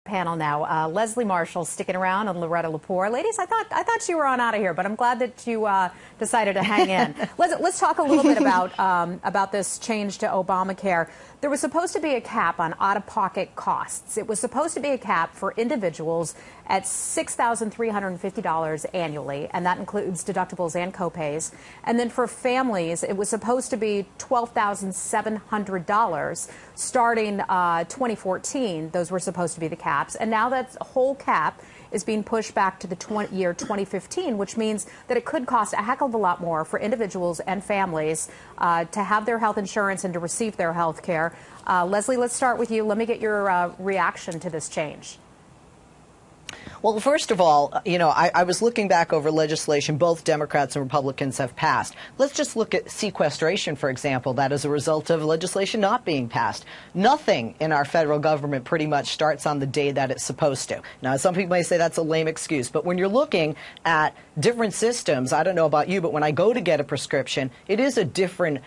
panel now. Leslie Marshall sticking around and Loretta Lepore. Ladies, I thought you were on out of here, but I'm glad that you decided to hang in. Let's talk a little bit about this change to Obamacare. There was supposed to be a cap on out-of-pocket costs. It was supposed to be a cap for individuals at $6,350 annually, and that includes deductibles and copays. And then for families, it was supposed to be $12,700 starting 2014. Those were supposed to be the caps. And now that whole cap is being pushed back to the year 2015, which means that it could cost a heck of a lot more for individuals and families to have their health insurance and to receive their health care. Leslie, let's start with you. Let me get your reaction to this change. Well, first of all, I was looking back over legislation both Democrats and Republicans have passed. Let's just look at sequestration, for example. That is a result of legislation not being passed. Nothing in our federal government pretty much starts on the day that it's supposed to. Now, some people may say that's a lame excuse, but when you're looking at different systems, I don't know about you, but when I go to get a prescription, it is a different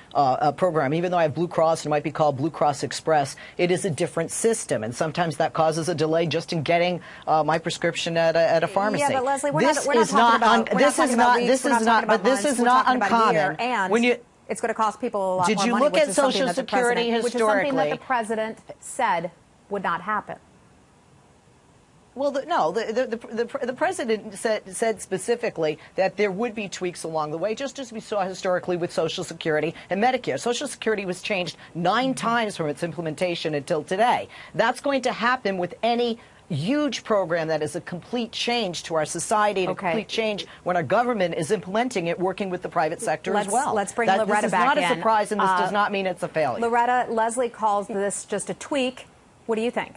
program. Even though I have Blue Cross, it might be called Blue Cross Express, it is a different system, and sometimes that causes a delay just in getting my prescription at a pharmacy. Yeah, but Leslie, we're not talking about weeks. We're not uncommon. And it's going to cost people a lot more money. Did you look at Social Security historically? Which is something that the president said would not happen. Well, the president said specifically that there would be tweaks along the way, just as we saw historically with Social Security and Medicare. Social Security was changed 9 times from its implementation until today. That's going to happen with any huge program that is a complete change to our society, a complete change when our government is implementing it, working with the private sector as well. Let's bring Loretta back in. This is not a surprise, and this does not mean it's a failure. Loretta, Leslie calls this just a tweak. What do you think?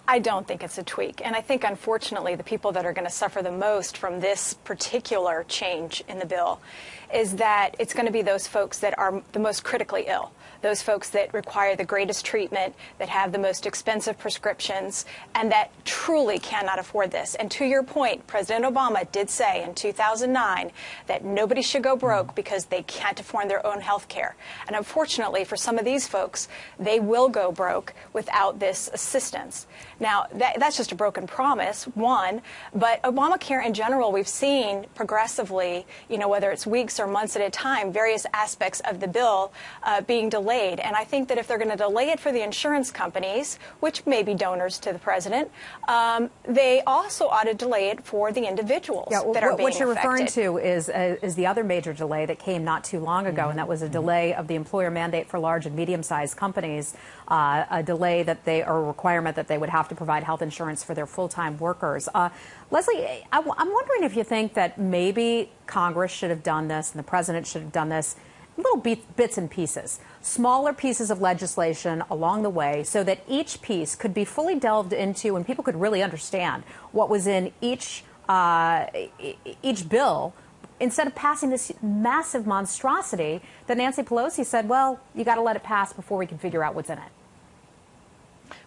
I don't think it's a tweak. And I think, unfortunately, the people that are going to suffer the most from this particular change in the bill is that it's going to be those folks that are the most critically ill, those folks that require the greatest treatment, that have the most expensive prescriptions, and that truly cannot afford this. And to your point, President Obama did say in 2009 that nobody should go broke because they can't afford their own health care. And unfortunately, for some of these folks, they will go broke without this assistance. Now, that's just a broken promise, one, but Obamacare in general, we've seen progressively, whether it's weeks or months at a time, various aspects of the bill being delayed. And I think that if they're going to delay it for the insurance companies, which may be donors to the president, they also ought to delay it for the individuals that are being affected. What you're referring to is the other major delay that came not too long ago, and that was a delay of the employer mandate for large and medium-sized companies, a delay that a requirement that they would have to provide health insurance for their full-time workers. Leslie, I'm wondering if you think that maybe Congress should have done this and the president should have done this little bits and pieces, smaller pieces of legislation along the way so that each piece could be fully delved into and people could really understand what was in each bill, instead of passing this massive monstrosity that Nancy Pelosi said, well, you got to let it pass before we can figure out what's in it.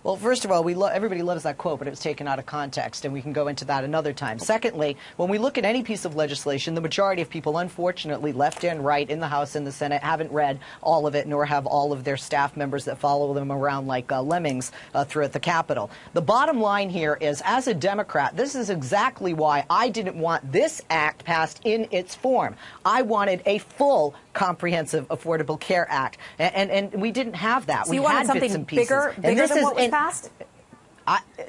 Well, first of all, everybody loves that quote, but it was taken out of context, and we can go into that another time. Secondly, when we look at any piece of legislation, the majority of people, unfortunately, left and right in the House and the Senate, haven't read all of it, nor have all of their staff members that follow them around like lemmings throughout the Capitol. The bottom line here is, as a Democrat, this is exactly why I didn't want this act passed in its form. I wanted a full Comprehensive Affordable Care Act, and we didn't have that. So you wanted something bigger than what was passed?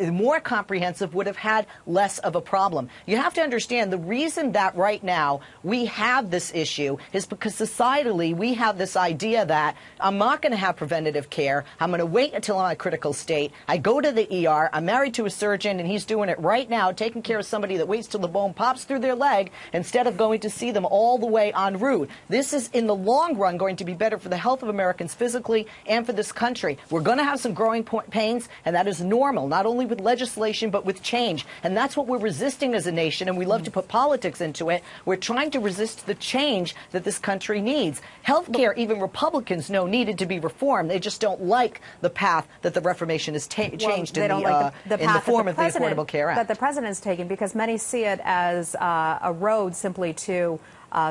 More comprehensive would have had less of a problem. You have to understand the reason that right now we have this issue is because societally we have this idea that I'm not going to have preventative care. I'm going to wait until I'm in a critical state. I go to the ER. I'm married to a surgeon, and he's doing it right now, taking care of somebody that waits till the bone pops through their leg instead of going to see them all the way en route. This is, in the long run, going to be better for the health of Americans physically and for this country. We're going to have some growing pains, and that is normal, not only with legislation, but with change. And that's what we're resisting as a nation, and we love to put politics into it. We're trying to resist the change that this country needs. Health care, even Republicans know, needed to be reformed. They just don't like the path that the reformation has changed in the form of the Affordable Care Act. That the president is taking, because many see it as a road simply to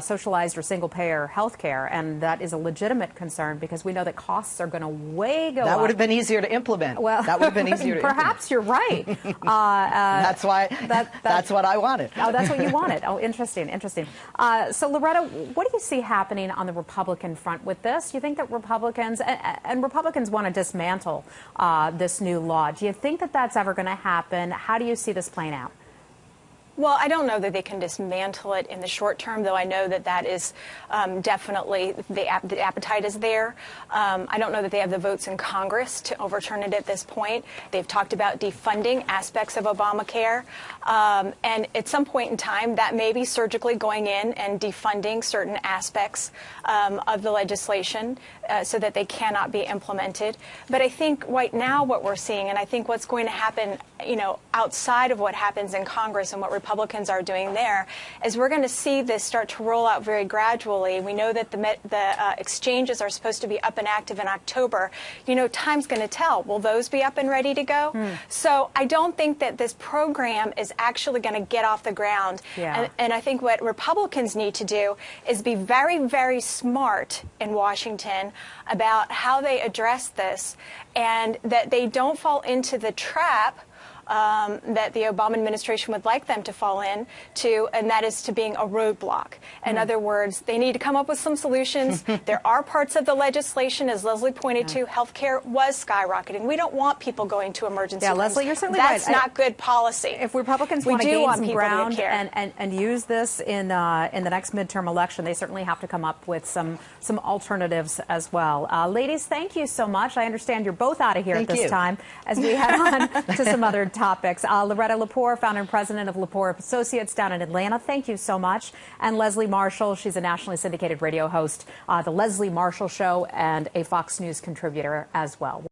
socialized or single-payer health care, and that is a legitimate concern because we know that costs are going to go up. That would have been easier to implement. Well, that would have been easier to perhaps implement. You're right. That's why. That's what I wanted. Oh, that's what you wanted. Oh, interesting. So, Loretta, what do you see happening on the Republican front with this? Do you think that Republicans and Republicans want to dismantle this new law? Do you think that that's ever going to happen? How do you see this playing out? Well, I don't know that they can dismantle it in the short term, though I know that that is definitely the appetite is there. I don't know that they have the votes in Congress to overturn it at this point. They've talked about defunding aspects of Obamacare. And at some point in time, that may be surgically going in and defunding certain aspects of the legislation so that they cannot be implemented. But I think right now what we're seeing, and I think what's going to happen, outside of what happens in Congress and what Republicans are doing there, is we're going to see this start to roll out very gradually. We know that the exchanges are supposed to be up and active in October. Time's going to tell. Will those be up and ready to go? So I don't think that this program is actually going to get off the ground. Yeah. And I think what Republicans need to do is be very, very smart in Washington about how they address this, and that they don't fall into the trap that the Obama administration would like them to fall into, and that is to being a roadblock. In other words, they need to come up with some solutions. There are parts of the legislation, as Leslie pointed to, healthcare was skyrocketing. We don't want people going to emergency rooms. Leslie, you're certainly That's right. not good policy. If Republicans want to gain some ground and use this in the next midterm election, they certainly have to come up with some alternatives as well. Ladies, thank you so much. I understand you're both out of here at this time as we head on to some other topics. Loretta Lepore, founder and president of Lepore Associates down in Atlanta, thank you so much. And Leslie Marshall, she's a nationally syndicated radio host, The Leslie Marshall Show, and a Fox News contributor as well.